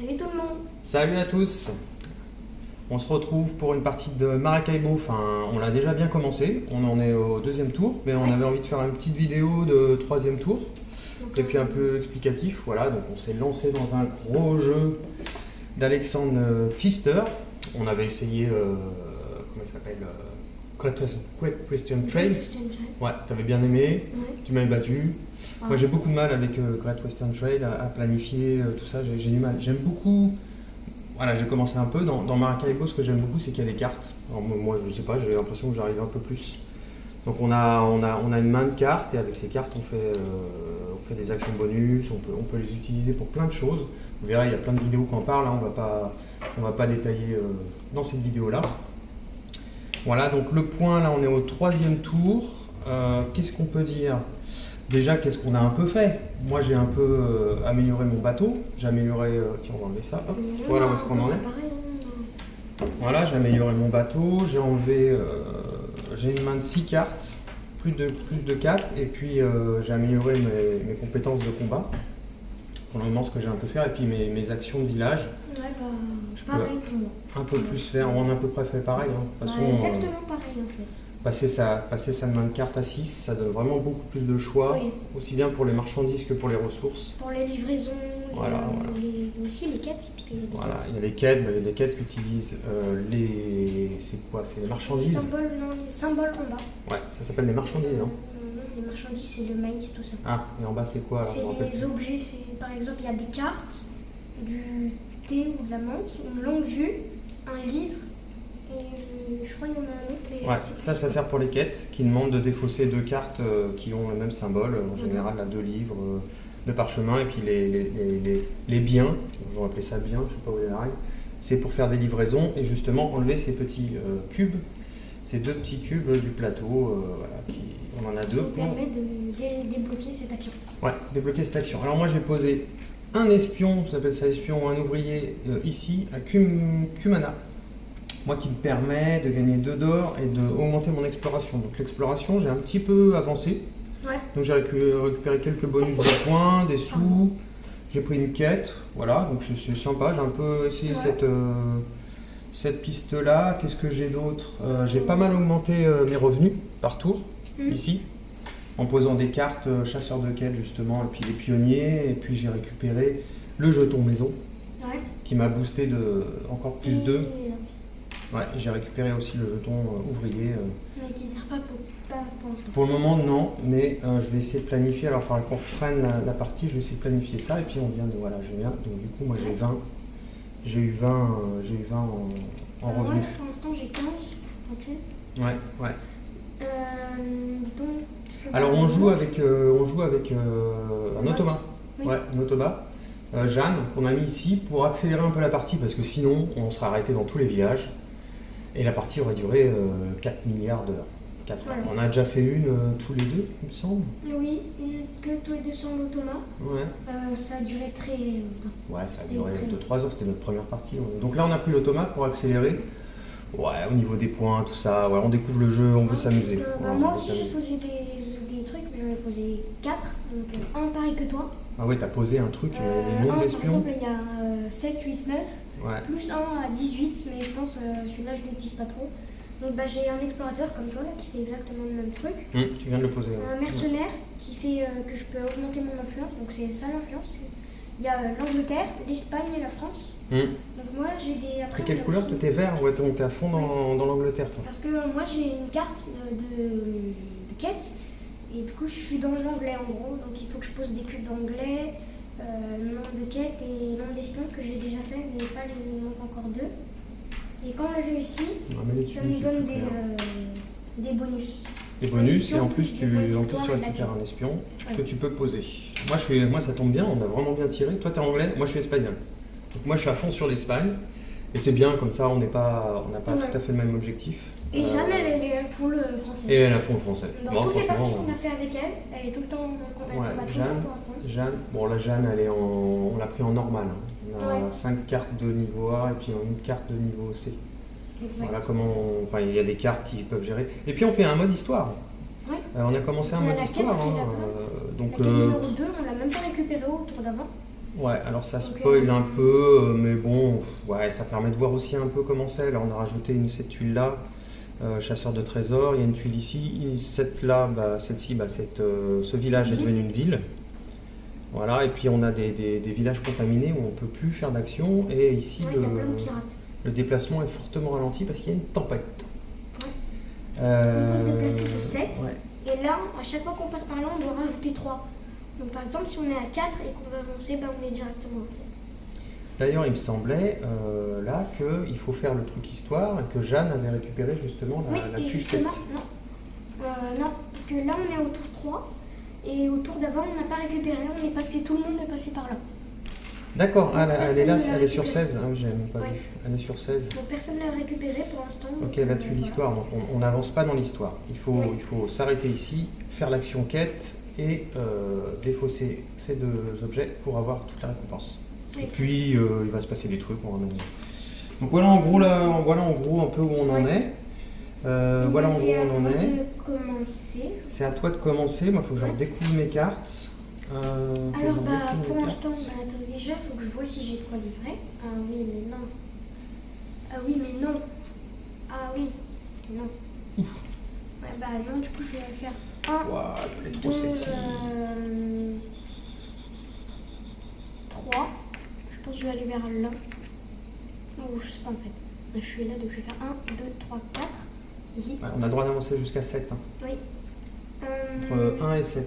Salut tout le monde. Salut à tous. On se retrouve pour une partie de Maracaibo. Enfin, on l'a déjà bien commencé. On en est au deuxième tour, mais on avait envie de faire une petite vidéo de troisième tour. Et puis un peu explicatif. Voilà, donc on s'est lancé dans un gros jeu d'Alexandre Pfister. On avait essayé, comment il s'appelle, Great Christian Trail. Ouais, t'avais bien aimé. Ouais. Tu m'avais battu. Ah. Moi j'ai beaucoup de mal avec Great Western Trail à planifier tout ça, j'ai du mal. J'aime beaucoup, voilà, j'ai commencé un peu dans Maracaibo. Ce que j'aime beaucoup, c'est qu'il y a des cartes. Alors, moi je sais pas, j'ai l'impression que j'arrive un peu plus. Donc on a une main de cartes et avec ces cartes on fait des actions bonus, on peut les utiliser pour plein de choses. Vous verrez, il y a plein de vidéos qui en parlent, hein, on va pas détailler dans cette vidéo là. Voilà, donc le point là, on est au troisième tour. Qu'est-ce qu'on peut dire? Déjà, qu'est-ce qu'on a un peu fait? Moi, j'ai un peu amélioré mon bateau. J'ai amélioré... tiens, on va enlever ça. Hop. Voilà où est-ce qu'on en est. Voilà, j'ai amélioré mon bateau. J'ai enlevé... j'ai une main de 6 cartes, plus de 4. Et puis, j'ai amélioré mes compétences de combat. Pour le moment, ce que j'ai un peu faire. Et puis, mes actions de village. Ouais, bah, Je pareil pour moi. un peu plus faire. On a à peu près fait pareil. Hein. De toute façon, exactement pareil en fait. passer sa main de carte à 6, ça donne vraiment beaucoup plus de choix, Oui. aussi bien pour les marchandises que pour les ressources. Pour les livraisons, Voilà. aussi les quêtes. Parce qu'il y a des Voilà, quêtes. il y a des quêtes, il y a des quêtes qui utilisent c'est quoi? C'est les Les marchandises? les symboles en bas. Ouais, ça s'appelle les marchandises. Hein. Non, les marchandises, c'est le maïs, tout ça. Ah, et en bas c'est quoi alors? C'est Je me rappelle les plus. objets, par exemple, il y a des cartes, du thé ou de la menthe, une longue vue, un livre, et je crois qu'il y en a un autre. Mais Ouais, c'est ça sert pour les quêtes qui demandent de défausser 2 cartes qui ont le même symbole, en général là, 2 livres de parchemin, et puis les biens, je vais appeler ça bien, je sais pas où il arrive, c'est pour faire des livraisons et justement enlever ces petits cubes, ces 2 petits cubes du plateau, voilà, on en a 2 qui pour permet de débloquer cette action. débloquer cette action. Alors moi j'ai posé un espion, ça s'appelle ça espion, un ouvrier ici à Cumana. Moi qui me permet de gagner 2 d'or et d'augmenter mon exploration. Donc l'exploration, j'ai un petit peu avancé. Ouais. Donc j'ai récupéré quelques bonus de points, des sous, j'ai pris une quête, voilà, donc c'est sympa, j'ai un peu essayé cette piste-là. Qu'est-ce que j'ai d'autre? J'ai pas mal augmenté mes revenus par tour, ici, en posant des cartes chasseurs de quêtes justement, et puis les pionniers, et puis j'ai récupéré le jeton maison, Ouais. qui m'a boosté de encore plus 2. Ouais, j'ai récupéré aussi le jeton ouvrier. Mais qui ne sert pas pour l'instant. Pour le moment, non, mais je vais essayer de planifier. Alors, il faudra qu'on reprenne la partie, je vais essayer de planifier ça. Et puis, on vient de. Voilà, je viens. Donc, du coup, moi, j'ai 20. J'ai eu 20 en Moi, revenus. pour l'instant, j'ai 15. Ok. Ouais. Donc, Alors, on joue avec un automa. Oui. Ouais, un automa. Jeanne, qu'on a mis ici pour accélérer un peu la partie, parce que sinon, on serait arrêté dans tous les villages. Et la partie aurait duré 4 milliards d'heures. 4 heures. Voilà. On a déjà fait une tous les deux, il me semble. Oui, que toi et 200 l'automat. Ouais. Ça a duré très longtemps. Ouais, ça a C'était duré très 2-3 heures, c'était notre première partie. Donc là, on a pris l'automate pour accélérer. Ouais, au niveau des points, tout ça, ouais, on découvre le jeu, on veut s'amuser. Voilà, Moi on veut aussi, j'ai s'amuser. posé des trucs. J'en ai posé 4. Donc, un pareil que toi. Ah ouais, t'as posé un truc, les Un, noms par d'espions. exemple, il y a 7, 8, 9. Ouais. Plus un à 18, mais je pense celui-là, je l'utilise pas trop. Donc j'ai un explorateur comme toi là qui fait exactement le même truc. Tu viens de le poser. Un mercenaire qui fait que je peux augmenter mon influence, donc c'est ça l'influence. Il y a l'Angleterre, l'Espagne et la France. Donc moi j'ai des... Après, il y quelle a couleur? aussi- Toi, t'es vert? Ouais, donc t'es à fond dans l'Angleterre, toi. Parce que moi j'ai une carte de quête, et du coup je suis dans l'anglais en gros, donc il faut que je pose des cubes d'anglais, nombre de quêtes et nombre d'espions que j'ai déjà fait, mais pas les, il manque encore 2. Et quand on les réussit, On va mettre les ça petits nous yeux, donne c'est clair. des bonus. Des bonus, espions, et en plus, plus tu des points de victoire et de récupères l'action. un espion Ouais. que tu peux poser. Moi, ça tombe bien, on a vraiment bien tiré. Toi, t'es anglais, moi, je suis espagnol. Donc, moi, je suis à fond sur l'Espagne. Et c'est bien, comme ça, on n'a pas Ouais. tout à fait le même objectif. Et Jeanne, elle est full français. Et elle a fond le français. Dans Bon, toutes les parties franchement, qu'on a fait avec elle, elle est tout le temps, elle Ouais, combat tout le Jeanne, temps pour la France. Jeanne, bon la Jeanne, on l'a pris en normal. Hein. On a Ouais. 5 cartes de niveau A et puis une carte de niveau C. Exact. Voilà enfin il y a des cartes qui peuvent gérer. Et puis on fait un mode histoire. Ouais. On a commencé un Il y a mode la histoire. quête qui est Hein. là-bas. Donc La quête numéro 2, on l'a même pas récupéré au tour d'avant. Ouais, alors ça Donc, spoil un peu, mais bon, ouais, ça permet de voir aussi un peu comment c'est. Là, on a rajouté cette tuile-là, chasseur de trésors. Il y a une tuile ici. Cette-là, celle-ci, ce village est devenu une ville. Voilà, et puis on a des villages contaminés où on ne peut plus faire d'action. Et ici, ouais, il y a plein de pirates. le déplacement est fortement ralenti parce qu'il y a une tempête. Ouais. On peut se déplacer de 7. Ouais. Et là, à chaque fois qu'on passe par là, on doit rajouter 3. Donc par exemple, si on est à 4 et qu'on veut avancer, on est directement à 7. D'ailleurs, il me semblait là qu'il faut faire le truc histoire et que Jeanne avait récupéré justement la et tuile justement, 7. non, parce que là on est au tour 3 et au tour d'avant on n'a pas récupéré, on est passé, tout le monde est passé par là. D'accord, elle est là, elle est sur récupéré. 16, ah, oui, j'ai même pas vu. Elle est sur 16. Donc personne ne l'a récupéré pour l'instant. Ok, la tuile histoire, donc on n'avance pas dans l'histoire. Il faut s'arrêter ici, faire l'action quête et défausser ces deux objets pour avoir toute la récompense. Oui. Et puis il va se passer des trucs, on va mener. Donc voilà en gros un peu où on en est. Voilà en gros où on en est. C'est à toi de commencer. Moi, il faut que je redécouvre mes cartes. Alors, pour l'instant, déjà, il faut que je vois si j'ai de quoi livrer. Ah oui, mais non. Ah oui, mais non. Ah oui, non. Ouf. Ouais, non, du coup, je vais faire un. Waouh, elle est trop sexy. 3. Je pense que je vais aller vers là. Oh, je sais pas en fait. Je suis là, donc je vais faire 1, 2, 3, 4. Ici. Ouais, on a le droit d'avancer jusqu'à 7. Hein. Oui. Entre 1 et 7.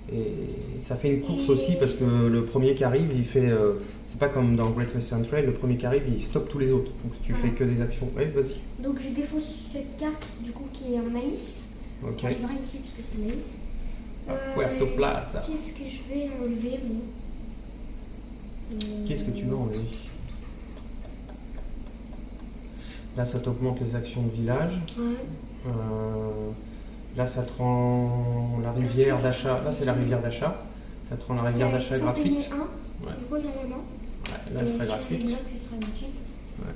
Et ça fait une course aussi parce que le premier qui arrive, il fait. C'est pas comme dans Great Western Trail, le premier qui arrive, il stoppe tous les autres. Donc tu fais que des actions. Oui, vas-y. Donc je défausse cette carte du coup qui est en maïs. Ok. On arrivera ici parce que c'est maïs. Puerto Plata. Qu'est-ce que je vais enlever moi Qu'est-ce que tu veux enlever? Là, ça t'augmente les actions de village. Ouais. Là, ça te rend la rivière d'achat. Là, c'est la rivière d'achat. Ça te rend la rivière d'achat gratuite. Ouais. Du coup, normalement. Ouais, là, elle serait gratuite. Ce sera gratuite. Ouais.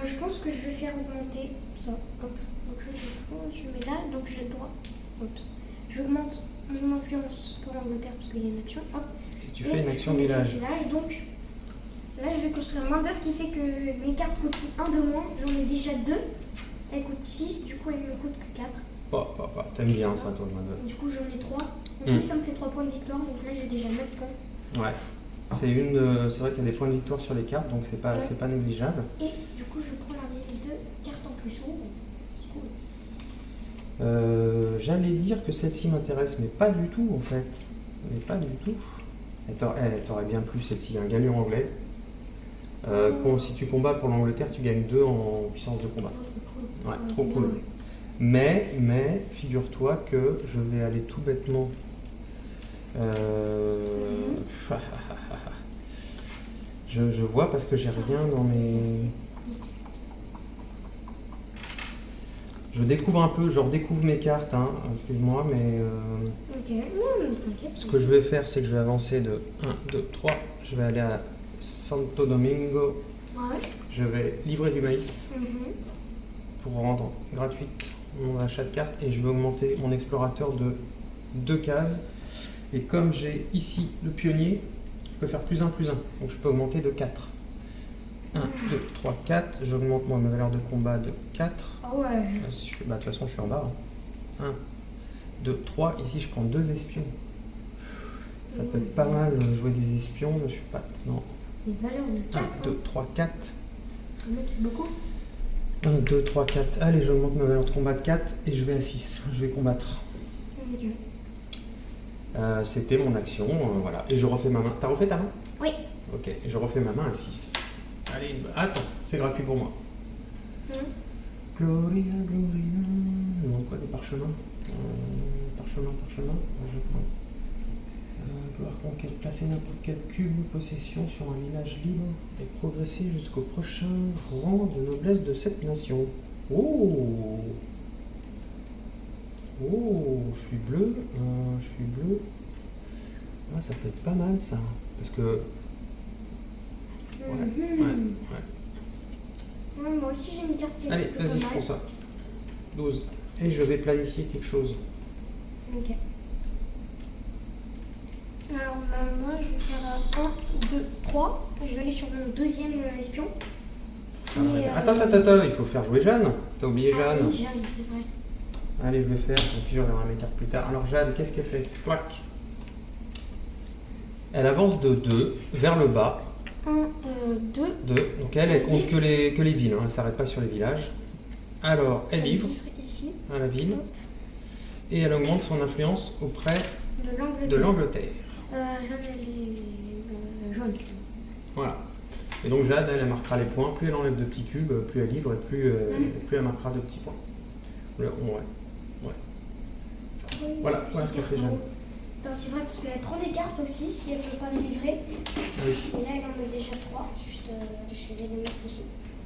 Je pense que je vais faire augmenter ça. Hop. Donc je mets là, donc j'ai le droit. Hop. J'augmente mon influence pour l'Angleterre parce qu'il y a une action. Hop. Et tu fais une action de village. Donc là, je vais construire main d'œuvre qui fait que mes cartes coûtent 1 de moins. J'en ai déjà 2. Elles coûtent 6, du coup elles ne me coûtent que 4. T'aimes bien ça, toi, main d'œuvre. Du coup, j'en ai 3. En plus, ça me fait 3 points de victoire, donc là j'ai déjà 9 points. Ouais. C'est vrai qu'il y a des points de victoire sur les cartes, donc c'est pas négligeable. Et du coup, je prends les 2 cartes en plus. Oh, c'est cool. J'allais dire que celle-ci m'intéresse, mais pas du tout en fait. Mais pas du tout. T'aurais bien plu celle-ci, un gagnant anglais. Si tu combats pour l'Angleterre, tu gagnes 2 en puissance de combat. Ouais, trop cool. Mais figure-toi que je vais aller tout bêtement. Je vois parce que j'ai rien dans mes. Je découvre un peu, je redécouvre mes cartes, hein, excuse-moi, mais. Ok, t'inquiète. Ce que je vais faire, c'est que je vais avancer de 1, 2, 3. Je vais aller à Santo Domingo. Ouais. Je vais livrer du maïs pour rendre gratuite mon achat de cartes et je vais augmenter mon explorateur de 2 cases. Et comme j'ai ici le pionnier, je peux faire +1, +1. Donc je peux augmenter de 4. 1, 2, 3, 4. J'augmente moi ma valeur de combat de 4. Ah ouais. De toute façon, je suis en bas. 1, 2, 3. Ici, je prends 2 espions. Ça peut être pas mal jouer des espions, mais je suis pas. Non. Une valeur de 4. 1, 2, 3, 4. C'est beaucoup. 1, 2, 3, 4. Allez, j'augmente ma valeur de combat de 4 et je vais à 6. Je vais combattre. C'était mon action, voilà. Et je refais ma main. T'as refait ta main? Oui. Ok, et je refais ma main à 6. Allez, attends, c'est gratuit pour moi. Gloria, Gloria. Il manque quoi, des parchemins? Parchemin. Je prends. Gloire conquête. Placer n'importe quel cube ou possession sur un village libre et progresser jusqu'au prochain rang de noblesse de cette nation. Oh! Oh, je suis bleu. Ah, ça peut être pas mal ça. Parce que. Ouais. Moi aussi j'ai une carte qui est Allez, plutôt vas-y, pas je mal. prends ça. 12. Et je vais planifier quelque chose. Ok. Alors moi je vais faire 1, 2, 3. Je vais aller sur mon deuxième espion. Attends, il faut faire jouer Jeanne. T'as oublié Jeanne. Oui, Jeanne, c'est vrai. Allez, je vais faire, et puis je reverrai mes cartes plus tard. Alors Jeanne, qu'est-ce qu'elle fait? Clac. Elle avance de 2 vers le bas. 1, 2. 2. Donc elle compte que les villes, hein. Elle ne s'arrête pas sur les villages. Alors, elle livre ici. à la ville. Et elle augmente son influence auprès de l'Angleterre. Jeanne, elle est jaune. Voilà. Et donc Jade, elle marquera les points. Plus elle enlève de petits cubes, plus elle livre et plus elle marquera de petits points. Ouais. Voilà ce que fait Jeanne. C'est vrai parce qu'elle prend des cartes aussi si elle ne peut pas les livrer. Oui. Et là elle en a déjà 3. Juste je vais les mettre ici.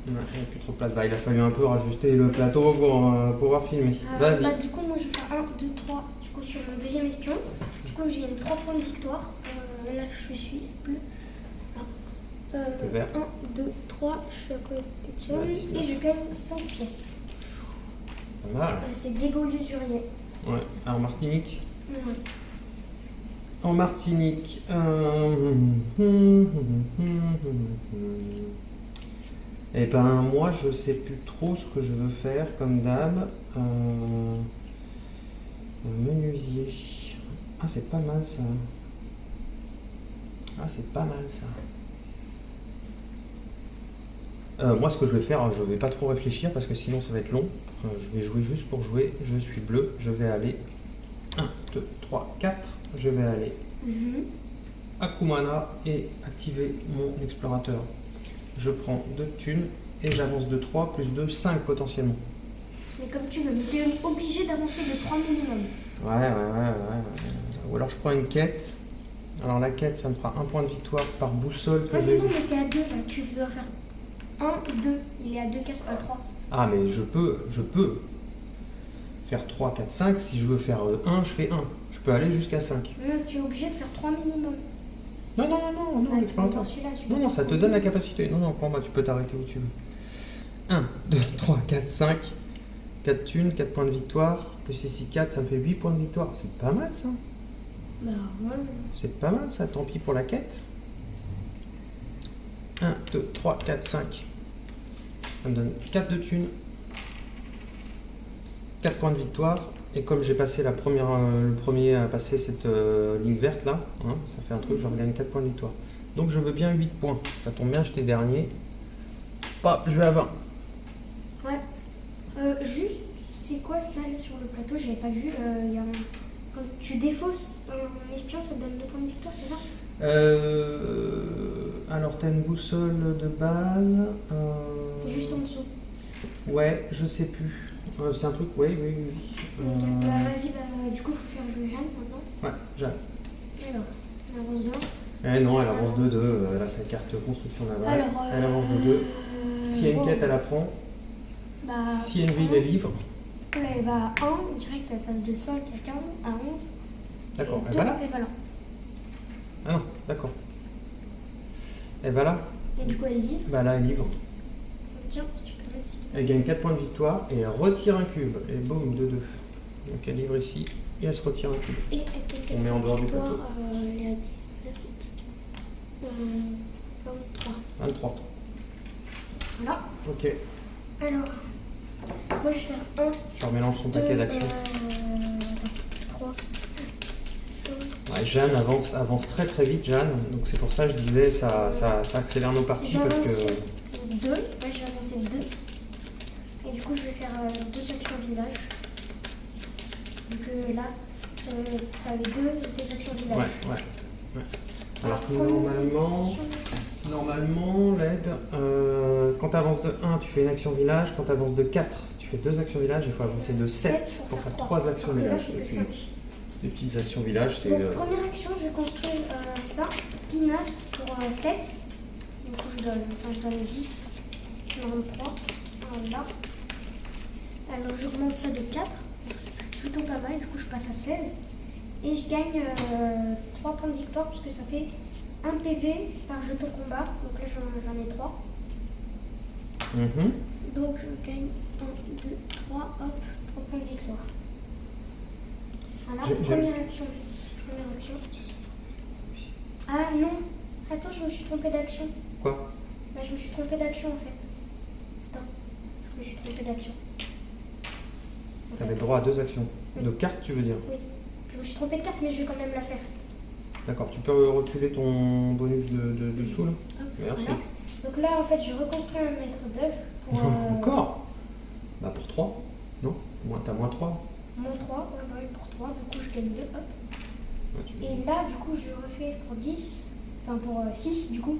Ouais, il n'y a plus trop de place. Bah, il a fallu un peu rajuster le plateau pour pouvoir filmer. Vas-y. Du coup moi je vais faire 1, 2, 3 du coup sur mon deuxième espion. Du coup j'ai 3 points de victoire. Là je suis bleu. 1, 2, 3, je suis à côté de John et je gagne 5 pièces. Pas mal. C'est Diego Lusurier. Ouais. En Martinique. Ouais. En Martinique. Eh ben moi je sais plus trop ce que je veux faire comme d'hab. Menuisier. Ah c'est pas mal ça. Moi ce que je vais faire, je vais pas trop réfléchir parce que sinon ça va être long. Je vais jouer juste pour jouer. Je suis bleu. Je vais aller 1, 2, 3, 4. Je vais aller à Kumana et activer mon explorateur. Je prends 2 thunes et j'avance de 3 plus 2, 5 potentiellement. Mais comme tu veux, mais tu es obligé d'avancer de 3 minimum. Ouais. Ou alors je prends une quête. Alors la quête, ça me fera 1 point de victoire par boussole que j'ai. Non, mais t'es à 2 là. Tu dois faire 1, 2. Il est à 2 cases, pas 3. Ah, mais je peux faire 3, 4, 5. Si je veux faire 1, je fais 1. Je peux aller jusqu'à 5. Non, tu es obligé de faire 3 minimum. Non, l'explorateur. Non, ça te donne la capacité. Non, prends-moi, tu peux t'arrêter où tu veux. 1, 2, 3, 4, 5. 4 thunes, 4 points de victoire. Plus ici 4, ça me fait 8 points de victoire. C'est pas mal ça. Bah ouais. C'est pas mal ça, tant pis pour la quête. 1, 2, 3, 4, 5. Ça me donne 4 de thunes. 4 points de victoire. Et comme j'ai passé le premier à passer cette ligne verte là, hein, ça fait un truc, je regagne 4 points de victoire. Donc je veux bien 8 points. Ça tombe bien, j'étais dernier. Pop, je vais à 20. Ouais. Juste, c'est quoi ça là, sur le plateau? J'avais pas vu. Quand tu défausses un espion, ça te donne 2 points de victoire, c'est ça? Alors t'as une boussole de base. Juste en dessous. Ouais, je sais plus. C'est un truc, oui. Vas-y, du coup, il faut faire jouer Jeanne maintenant. Ouais, Jeanne. Alors, elle avance bien. Non, elle avance de 2. Elle a sa carte construction là-bas. Elle avance de 2. S'il y a une quête, elle la prend. S'il y a une ville, elle livre. Là, elle va à 1, direct, elle passe de 5 à 15, à 11. D'accord, elle va là. Ah non, d'accord. Elle va là. Et du coup, elle livre. Bah là, elle livre. Tiens, si tu peux mettre ici. Elle gagne 4 points de victoire et elle retire un cube. Et boum, de 2. Donc elle livre ici et elle se retire un cube. Et elle on met en dehors du plateau. Elle est à 19. 23. Voilà. Ok. Alors, moi je vais faire 1. Je remélange son paquet d'actions. 3. Ouais, Jeanne avance très très vite, Jeanne. Donc c'est pour ça que je disais ça accélère nos parties parce que. 2. Ouais, j'ai avancé 2. Et du coup, je vais faire 2 actions village. Donc là, ça avait 2 des actions village. Ouais. Alors normalement, l'aide, quand tu avances de 1, tu fais une action village. Quand tu avances de 4, tu fais 2 actions village. Il faut avancer de 7 pour faire 3 actions village. Des petites actions village, c'est. Donc, première action, je vais construire ça. Pinasse pour 7. Du coup, je donne 10. Je donne 3. Voilà. Alors, j'augmente ça de 4. C'est plutôt pas mal. Du coup, je passe à 16. Et je gagne 3 points de victoire parce que ça fait 1 PV par jeton combat. Donc là, j'en ai 3. Donc, je gagne 1, 2, 3. Hop, 3 points de victoire. Voilà, première action. Ah non. Attends, je me suis trompée d'action. Quoi? Bah, je me suis trompée d'action en fait. Attends, je me suis trompée d'action. Tu avais droit à 2 actions. De cartes, tu veux dire? Oui. Je me suis trompée de carte, mais je vais quand même la faire. D'accord, tu peux reculer ton bonus de dessous là? Hop, Merci. voilà. Donc là, en fait, je reconstruis un maître d'œuvre pour. Encore? Bah pour 3. Non? T'as moins 3. Mon 3, ouais, pour 3, du coup je gagne 2, hop. Ouais, Et là, du coup, je refais pour 10, enfin pour 6, du coup.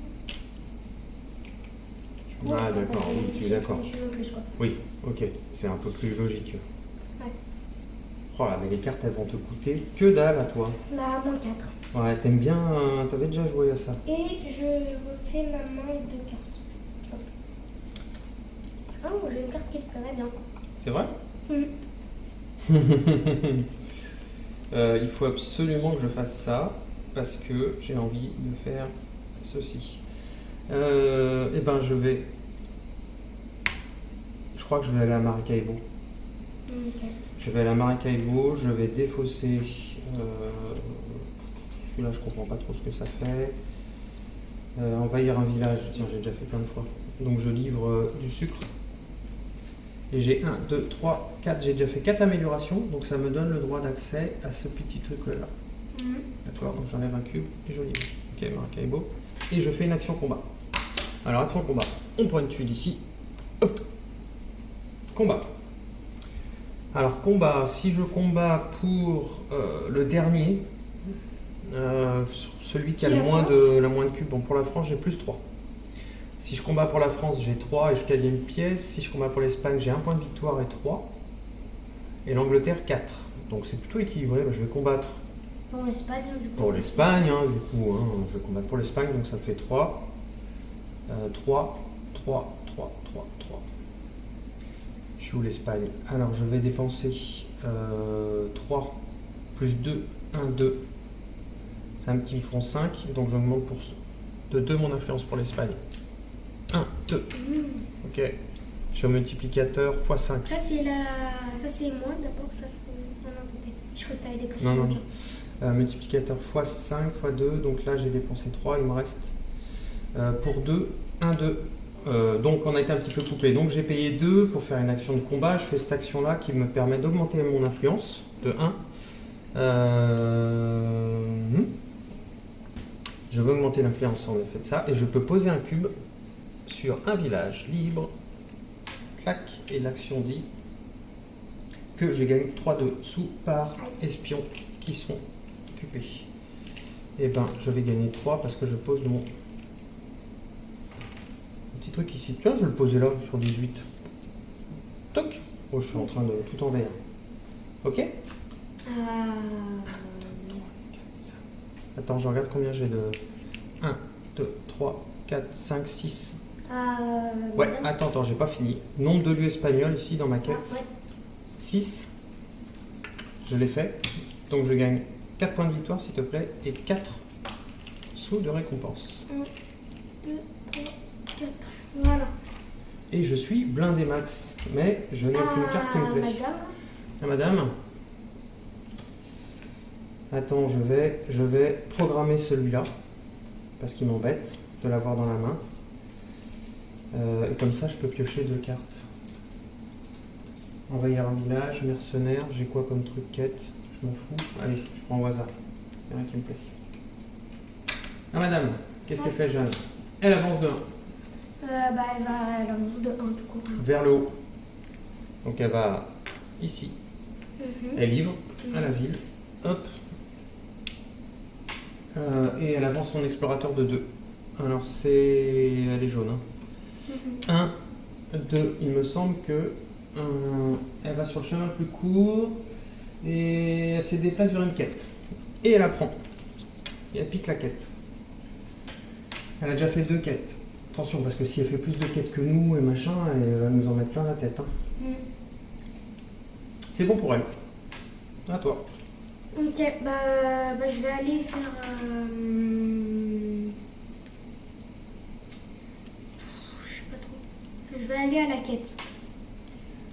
Du coup, Ah, enfin, d'accord, pour oui, tu es d'accord. tu veux plus, quoi. Oui, ok, c'est un peu plus logique. Ouais. Oh là, mais les cartes elles vont te coûter que dalle à toi. Bah, moins 4. Ouais, t'aimes bien, t'avais déjà joué à ça. Et je refais ma main de cartes. Hop. Oh, j'ai une carte qui te plairait bien. C'est vrai? Mhm. Il faut absolument que je fasse ça parce que j'ai envie de faire ceci. Et ben je vais. Je crois que je vais aller à Maracaibo. Ok. Je vais aller à Maracaibo, je vais défausser. Celui-là, je comprends pas trop ce que ça fait. Envahir un village, tiens, j'ai déjà fait plein de fois. Donc je livre du sucre. Et j'ai 1, 2, 3, 4, j'ai déjà fait 4 améliorations, donc ça me donne le droit d'accès à ce petit truc-là. Mhm. D'accord, donc j'enlève un cube et je livre. Ok, Maracaibo. Et je fais une action combat. Alors, action combat, on prend une tuile ici. Hop. Combat. Alors, combat, si je combats pour le dernier, celui qui a Qui, le la moins France la moins de cubes, bon, pour la France, j'ai plus 3. Si je combats pour la France, j'ai 3 et je gagne une pièce. Si je combats pour l'Espagne, j'ai 1 point de victoire et 3. Et l'Angleterre, 4. Donc c'est plutôt équilibré. Je vais combattre Pour l'Espagne, du coup. pour l'Espagne, hein, du coup. Je vais combattre pour l'Espagne, donc ça me fait 3. 3, 3, 3, 3, 3. Je suis où l'Espagne? Alors je vais dépenser 3 plus 2, 1, 2. Ça me font 5. Donc j'augmente de 2 mon influence pour l'Espagne. 1, 2. Ok. Je suis au multiplicateur x 5. Ça, c'est la... Ça, c'est moi d'abord. Ça, c'est... Non, non, attendez. Je crois que t'avais dépassé. Non, non. Multiplicateur x 5 x 2. Donc là, j'ai dépensé 3. Il me reste pour 2, 1, 2. Donc on a été un petit peu coupé. Donc j'ai payé 2 pour faire une action de combat. Je fais cette action-là qui me permet d'augmenter mon influence de 1. Je veux augmenter l'influence en effet de ça. Et je peux poser un cube sur un village libre. Clac. Et l'action dit que j'ai gagné 3 de sous par espions qui sont occupés. Et ben je vais gagner 3 parce que je pose mon petit truc ici. Tiens, je vais le poser là sur 18. Toc. Oh, je suis en train de tout envers. Ok. Attends, je regarde combien j'ai de 1, 2, 3, 4, 5, 6. Ouais, attends, j'ai pas fini. Nombre de lieux espagnols ici dans ma quête. Ouais. 6. Je l'ai fait. Donc je gagne 4 points de victoire s'il te plaît et 4 sous de récompense. 1, 2, 3, 4. Voilà. Et je suis blindé max. Mais je n'ai aucune carte qui me plaît. Madame. Ah, madame. Attends, je vais programmer celui-là. Parce qu'il m'embête de l'avoir dans la main. Et comme ça, je peux piocher 2 cartes. Envahir un village, mercenaire, j'ai quoi comme truc quête? Je m'en fous. Allez, je prends au hasard. Il y en a qui me plaît. Ah madame, qu'est-ce qu'elle fait Jeanne? Elle avance de 1. Elle avance de 1 tout court. Vers le haut. Donc elle va ici. Elle livre à la ville. Hop. Et elle avance son explorateur de 2. Alors elle est jaune. 1, 2, il me semble que elle va sur le chemin le plus court et elle se déplace vers une quête. Et elle apprend. Et elle pique la quête. Elle a déjà fait 2 quêtes. Attention, parce que si elle fait plus de quêtes que nous et machin, elle va nous en mettre plein la tête. C'est bon pour elle. À toi. Ok, je vais aller faire... Je sais pas trop. Je vais aller à la quête.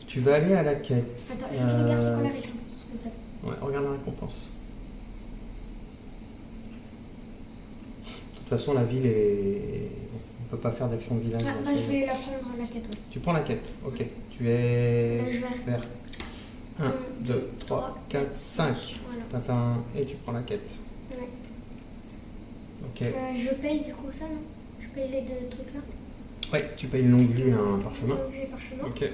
Tu vas aller à la quête. Attends, je te regarde c'est quoi la récompense en fait. Ouais, regarde la récompense. façon, la ville est... On peut pas faire d'action de village. Ah, dans bah, ce- je vais la prendre la quête. Ouais. Tu prends la quête, ok. Tu es Je vais. vert. 1, 2, 3, 4, 5. Voilà. Tintin, et tu prends la quête. Ouais. Ok. Je paye du coup ça, non? Je paye les deux trucs là. Ouais, tu payes une longue vue et un parchemin. Longue vue et parchemin. Ok.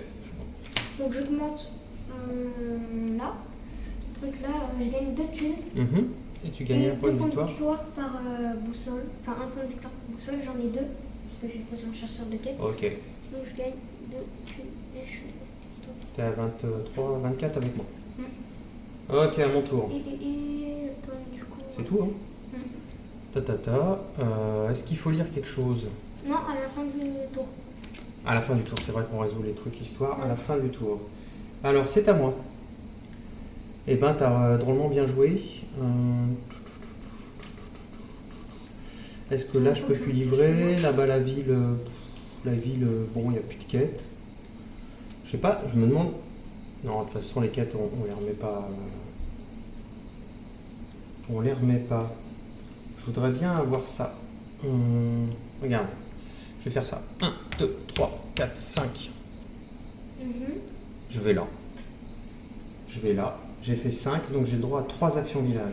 Donc j'augmente là. Ce truc là, je gagne 2 thunes. Mhm. Et tu gagnes Et un point de 2 points victoire. de victoire par boussole. Enfin, un point de victoire par boussole, j'en ai 2. Parce que j'ai passé un chasseur de quête. Ok. Donc je gagne 2 thunes et je suis. T'es à 23, 24 avec moi. Ok, à mon tour. Et attends, du coup. C'est tout, hein? Ta. Est-ce qu'il faut lire quelque chose? Non, à la fin du tour. À la fin du tour, c'est vrai qu'on résout les trucs histoire à la fin du tour. Alors, c'est à moi. Eh ben, t'as drôlement bien joué. Est-ce que là, je peux plus livrer? Là-bas, la ville, bon, il n'y a plus de quêtes. Je sais pas, je me demande... Non, de toute façon, les quêtes, on les remet pas... On les remet pas. Je voudrais bien avoir ça. Regarde, je vais faire ça. 1, 2, 3, 4, 5. Je vais là. Je vais là. J'ai fait 5, donc j'ai le droit à 3 actions village.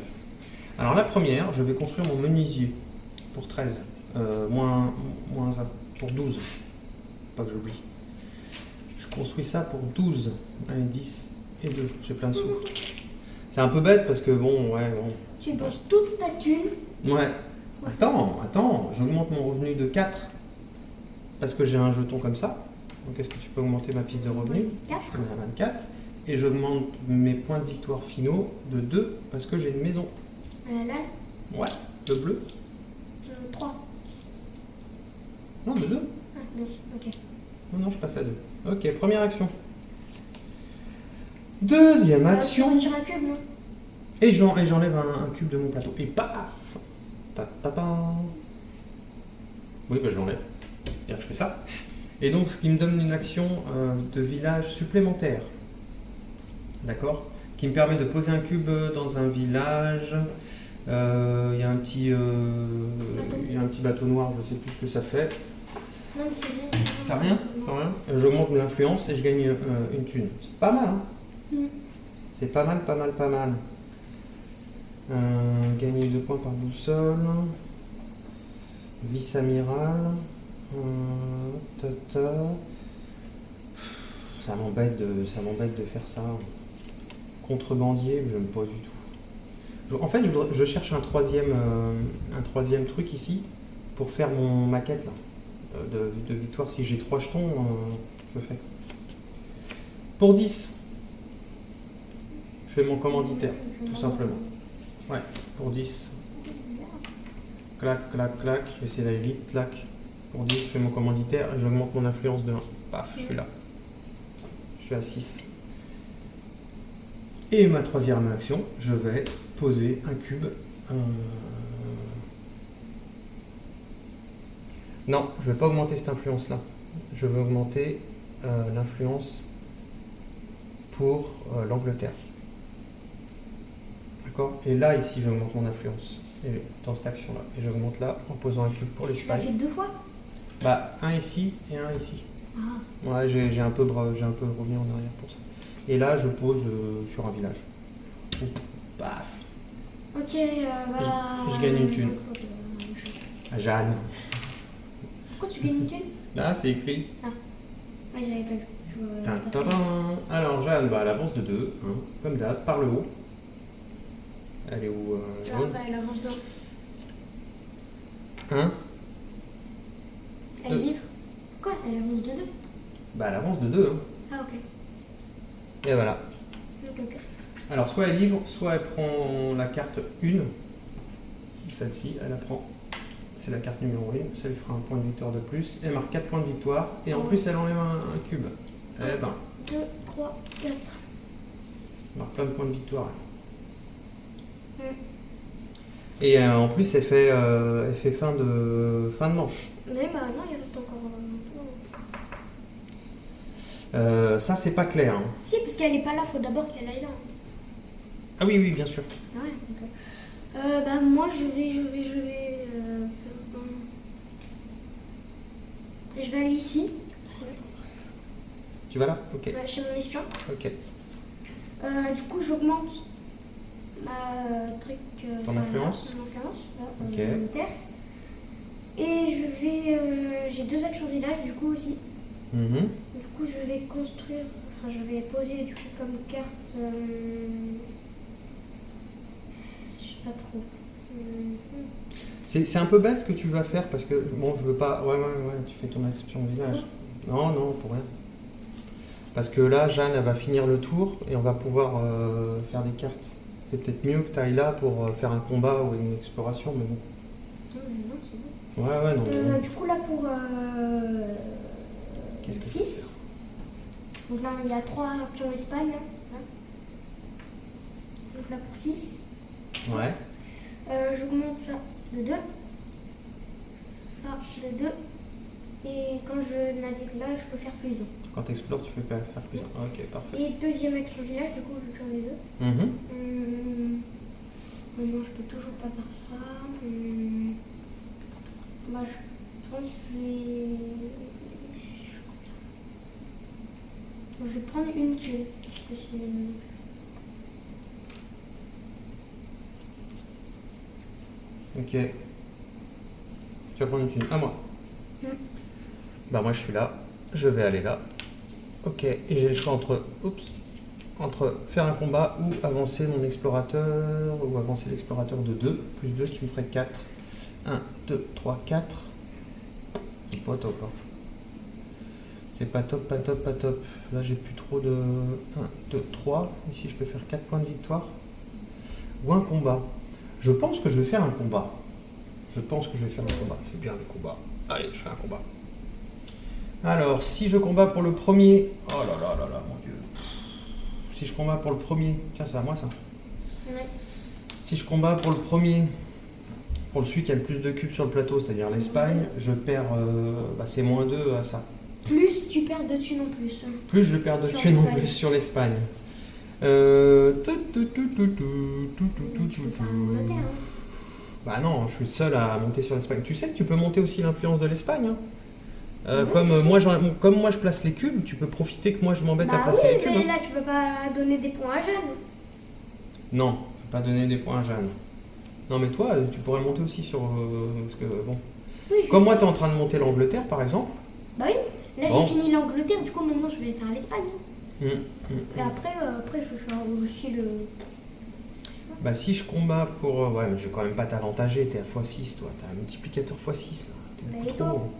Alors la première, je vais construire mon menuisier pour 13. Moins 1 pour 12. Pas que j'oublie. Je construis ça pour 12. Allez, 10 et 2. J'ai plein de sous. C'est un peu bête parce que bon, ouais, bon. Tu bosses toute ta thune. Ouais. Attends, j'augmente mon revenu de 4 parce que j'ai un jeton comme ça. Donc est-ce que tu peux augmenter ma piste de revenu? 4. Je mets à 24. Et j'augmente mes points de victoire finaux de 2 parce que j'ai une maison. Là, Ouais, le bleu. 3. Non, de 2. Ah, 2. Ok. Non, je passe à 2. Ok, première action. Deuxième action. Sur un cube, non? Et j'enlève un cube de mon plateau. Et paf. Ta. Oui, bah, je l'enlève. Et je fais ça. Et donc, ce qui me donne une action de village supplémentaire. D'accord? Qui me permet de poser un cube dans un village. Il y a un petit bateau noir, je sais plus ce que ça fait. Non, mais c'est bien. Ça rien? J'augmente l'influence et je gagne une thune. C'est pas mal, hein? C'est pas mal. Gagner 2 points par boussole. Vice-amiral. Ça m'embête de faire ça. Contrebandier, je n'aime pas du tout. En fait, je cherche un troisième truc ici pour faire mon maquette là, de victoire. Si j'ai 3 jetons, je fais. Pour 10, je fais mon commanditaire, tout simplement. Ouais, pour 10. Clac. Je vais essayer d'aller vite. Clac. Pour 10, je fais mon commanditaire et j'augmente mon influence de 1. Paf, je suis là. Je suis à 6. Et ma troisième action, je vais poser un cube. Non, je ne vais pas augmenter cette influence-là. Je vais augmenter l'influence pour l'Angleterre. D'accord? Et là, ici, j'augmente mon influence. Et dans cette action-là. Et j'augmente là en posant un cube pour Tu l'as l'Espagne. fait 2 fois? Bah, un ici et un ici. Ah. Ouais, j'ai un peu revenu en arrière pour ça. Et là, je pose sur un village. Paf. Ok, bah. Je gagne une thune. Jeanne. Pourquoi tu gagnes une thune? Là, c'est écrit. Ouais, j'avais pas vu. Tintin. Alors, Jeanne, bah, elle avance de 2, hein, comme d'hab, par le haut. Elle est où Ah, bah, elle avance bien. 1. Elle livre? Quoi? Elle avance de 2? Bah, elle avance de 2. Hein. Ah, ok. Et voilà. Ok. Alors, soit elle livre, soit elle prend la carte 1. Celle-ci, elle la prend. C'est la carte numéro 1. Ça lui fera un point de victoire de plus. Elle marque 4 points de victoire. Et en plus, elle enlève un cube. Eh ben. 2, 3, 4. Elle marque plein de points de victoire. Et en plus, elle fait fin de manche. Mais bah non, il reste encore Ça, c'est pas clair. Hein. Si, parce qu'elle est pas là, faut d'abord qu'elle aille là. Ah oui, bien sûr. Ah ouais, ok. Bah moi, je vais faire Je vais aller ici, Tu vas là? Ok. chez mon espion. Ok. Du coup, j'augmente ma truc. Ton influence? Mon influence, là, Ok. militaire. Et je vais. J'ai 2 actions village, du coup aussi. Mhm. Du coup, je vais construire. Enfin, je vais poser du coup comme carte. Je sais pas trop. C'est un peu bête ce que tu vas faire parce que, bon, je veux pas. Ouais, tu fais ton espion village. Non, pour rien. Parce que là, Jeanne, elle va finir le tour et on va pouvoir faire des cartes. C'est peut-être mieux que tu ailles là pour faire un combat ou une exploration, mais bon. Non, c'est bon. Ouais, non. Du coup, là pour Qu'est-ce que 6. Donc là, il y a 3 pions Espagne. Hein. Donc là pour 6. Ouais. J'augmente ça de 2. Ça de 2. Et quand je navigue là, je peux faire plus 1. Quand tu explores, tu fais faire plus. Ok, parfait. Et deuxième action village, du coup, vu que j'en ai 2. Non, je peux toujours pas faire ça. Bah, je pense que je vais prendre une tuile. Parce que c'est... Ok. Tu vas prendre une thune. À moi. Bah moi je suis là. Je vais aller là. Ok. Et j'ai le choix entre faire un combat ou avancer mon explorateur, ou avancer l'explorateur de 2, plus 2 qui me ferait 4. 1, 2, 3, 4. C'est pas top. Hein. C'est pas top. Là j'ai plus trop de 1, 2, 3. Ici je peux faire 4 points de victoire. Ou un combat. Je pense que je vais faire un combat. C'est bien le combat. Allez, je fais un combat. Alors, si je combats pour le premier... Oh là là, mon Dieu. Si je combats pour le premier... Tiens, c'est à moi ça. Ouais. Si je combats pour le premier... Pour celui qui a le plus de cubes sur le plateau, c'est-à-dire l'Espagne, je perds... c'est -2 à ça. Plus tu perds 2 thunes en plus. Plus je perds de Sur thunes en l'Espagne. plus sur l'Espagne. Tu peux faire l'Angleterre. Hein. Bah non, je suis le seul à monter sur l'Espagne. Tu sais que tu peux monter aussi l'influence de l'Espagne. Hein. Ouais, Comme moi je place les cubes, tu peux profiter que moi je m'embête à Bah placer oui, les cubes. mais Hein. là tu peux pas donner des points à Jeanne. Non, je ne vais pas donner des points à Jeanne. Non mais toi, tu pourrais monter aussi sur... parce que bon... Oui, Comme moi tu es en train de monter l'Angleterre par exemple. Bah oui, là Bon. j'ai fini l'Angleterre, du coup maintenant je vais faire l'Espagne. Et Mm. après je vais faire aussi le... Bah si je combats pour... ouais mais je vais quand même pas t'avantager, t'es à x6 toi, t'as un multiplicateur x6 là. T'es Bah, beaucoup et trop toi haut.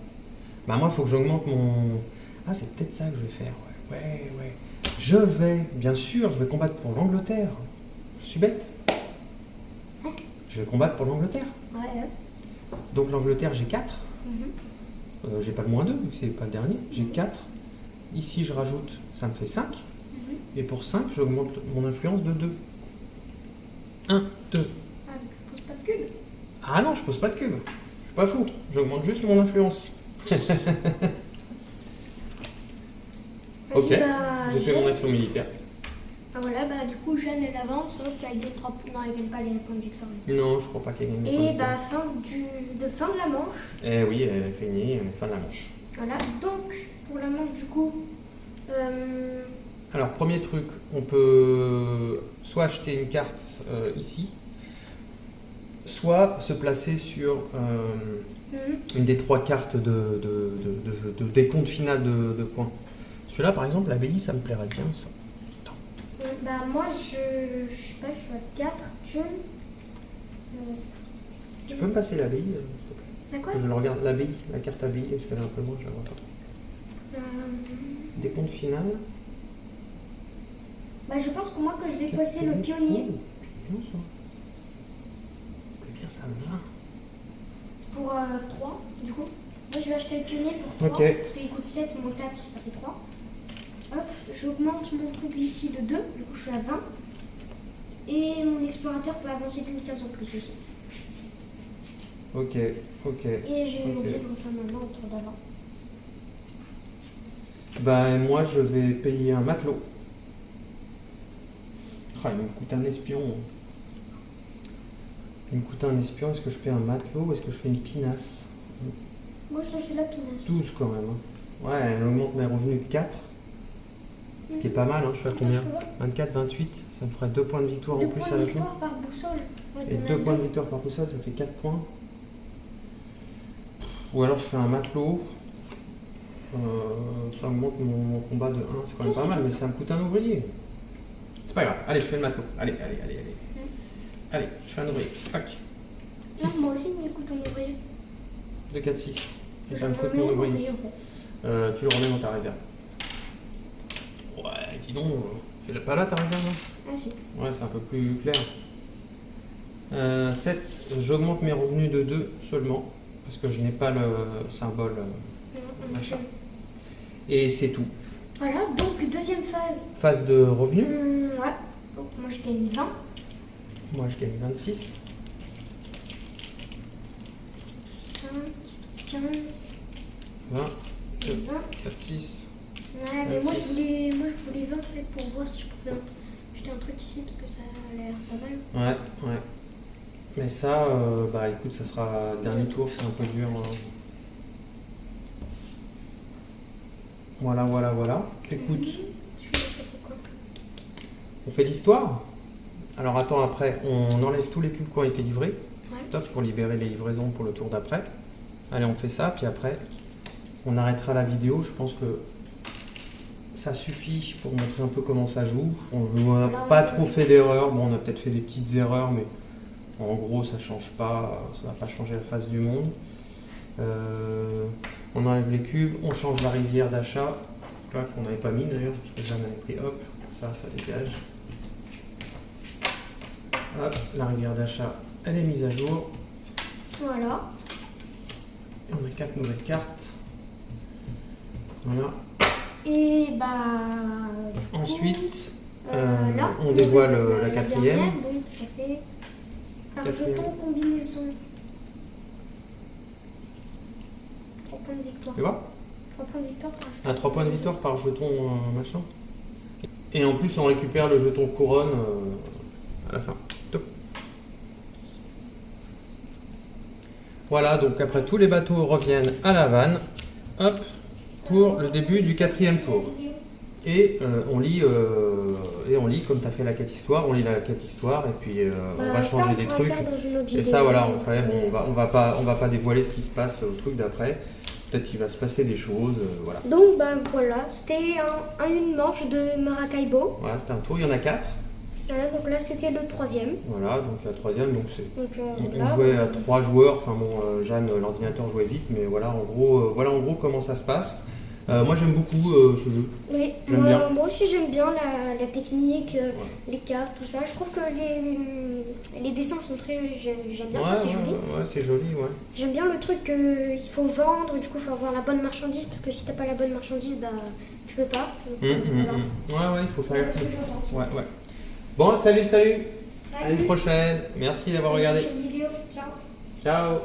Bah moi il faut que j'augmente mon... Ah c'est peut-être ça que je vais faire, ouais. Je vais, bien sûr, je vais combattre pour l'Angleterre. Je suis bête. Je vais combattre pour l'Angleterre. Ouais. Donc l'Angleterre j'ai 4. Mhm. J'ai pas le -2, vu que c'est pas le dernier. J'ai 4. Ici je rajoute, ça me fait 5. Et pour 5, j'augmente mon influence de 2. 1, 2. Ah, je pose pas de cube. Ah non, je pose pas de cube. Je suis pas fou. J'augmente juste mon influence. Ok, Vas-y, bah, j'ai fait mon Jeanne. action militaire. Ah voilà, bah du coup Jeanne elle avance, hop, là, elle gagne 3 points. Non, elle gagne pas les points de victoire. Non, je crois pas qu'elle gagne. Et bah fin de la manche. Eh oui, elle est finie, fin de la manche. Voilà, donc pour la manche du coup, Alors, premier truc, on peut soit acheter une carte ici, soit se placer sur une des 3 cartes de décompte final de points. Celui-là, par exemple, l'abbaye, ça me plairait bien, ça. bah moi je sais pas, je suis à 4 thunes. Tu peux me passer l'abbaye, s'il te plaît? D'accord. Que je le regarde, l'abbaye, la carte abbaye, parce qu'elle est un peu loin, je la vois pas. Décompte final. Bah je pense que moi que je vais passer le pionnier Oh, bien ça. C'est bien, ça me va. pour 3 du coup. Moi je vais acheter le pionnier pour 3 Ok. parce qu'il coûte 7, moins 4 ça fait 3. Hop, j'augmente mon truc ici de 2, du coup je suis à 20. Et mon explorateur peut avancer d'une case en plus aussi. Ok. Et j'ai oublié de refaire maintenant au tour d'avant. Ben, moi, je vais payer un matelot. Ah, il me coûte un espion. Est-ce que je paye un matelot ou est-ce que je fais une pinasse? Moi, je fais la pinasse. 12 quand même. Hein. Ouais, elle augmente mes revenus de 4. Ce qui est pas mal, hein. Je suis à combien? 24, 28. Ça me ferait 2 points de victoire en plus à la fin. 2 points de victoire par boussole. Ouais, Et 2 points de victoire par boussole, ça fait 4 points. Ou alors je fais un matelot. Ça augmente mon combat de 1. C'est quand même pas mal, mais ça me coûte un ouvrier. C'est pas grave. Allez, je fais le matelot. Allez. Allez, je fais un ouvrier. Tac. Non, moi aussi, il coûte un ouvrier. 2, 4, 6. Et ça me coûte mon ouvrier. Tu le remets dans ta réserve. Ouais, dis donc, c'est pas là ta réserve, hein? Ah si. Ouais, c'est un peu plus clair. 7, j'augmente mes revenus de 2 seulement, parce que je n'ai pas le symbole machin. Et c'est tout. Voilà, donc deuxième phase. Phase de revenus. Ouais, donc moi je gagne 20. Moi je gagne 26. 5, 15, 20, 20. 4, 6. Ouais, mais moi je voulais 20 en fait pour voir si je pouvais acheter un truc ici parce que ça a l'air pas mal. Ouais. Mais ça, bah écoute, ça sera dernier tour, c'est un peu dur. Voilà. Écoute, on fait l'histoire. Alors attends, après, on enlève tous les cubes qui ont été livrés. Ouais. Top, pour libérer les livraisons pour le tour d'après. Allez, on fait ça, puis après, on arrêtera la vidéo. Je pense que ça suffit pour montrer un peu comment ça joue. On n'a pas trop fait d'erreurs. Bon, on a peut-être fait des petites erreurs, mais en gros, ça change pas. Ça va pas changer la face du monde. On enlève les cubes, on change la rivière d'achat. Qu'on n'avait pas mis d'ailleurs, parce que j'en avais pris. Hop, ça dégage. Hop, la rivière d'achat, elle est mise à jour. Voilà. Et on a 4 nouvelles cartes. Voilà. Et bah. Ensuite, là, on dévoile la quatrième. Donc ça fait par jeton combinaison. 3 points de victoire. Tu vois? 3 points de victoire par jeton. Ah, 3 points de victoire par jeton machin. Et en plus, on récupère le jeton couronne à la fin. Top. Voilà, donc après tous les bateaux reviennent à la vanne. Hop, pour le début du 4e tour. Et on lit comme tu as fait la quête histoire, on lit la quête histoire et puis on va changer des trucs. Et ça voilà, on va pas dévoiler ce qui se passe au truc d'après. Peut-être qu'il va se passer des choses, voilà. Donc ben voilà, c'était une manche de Maracaibo. Voilà, c'était un tour, il y en a 4. Voilà, donc là c'était le 3e. Voilà, donc la 3e, donc c'est. On jouait à 3 joueurs, enfin bon, Jeanne, l'ordinateur jouait vite, mais voilà en gros comment ça se passe. Moi j'aime beaucoup ce jeu. Oui, moi aussi j'aime bien la technique, les cartes, tout ça. Je trouve que les dessins sont très. J'aime bien, c'est joli. Ouais, c'est joli, ouais. J'aime bien le truc qu'il faut vendre, du coup il faut avoir la bonne marchandise parce que si t'as pas la bonne marchandise, bah tu peux pas. Ouais, il faut faire. Ouais. Bon, salut. À une prochaine. Merci d'avoir regardé. Ciao. Ciao.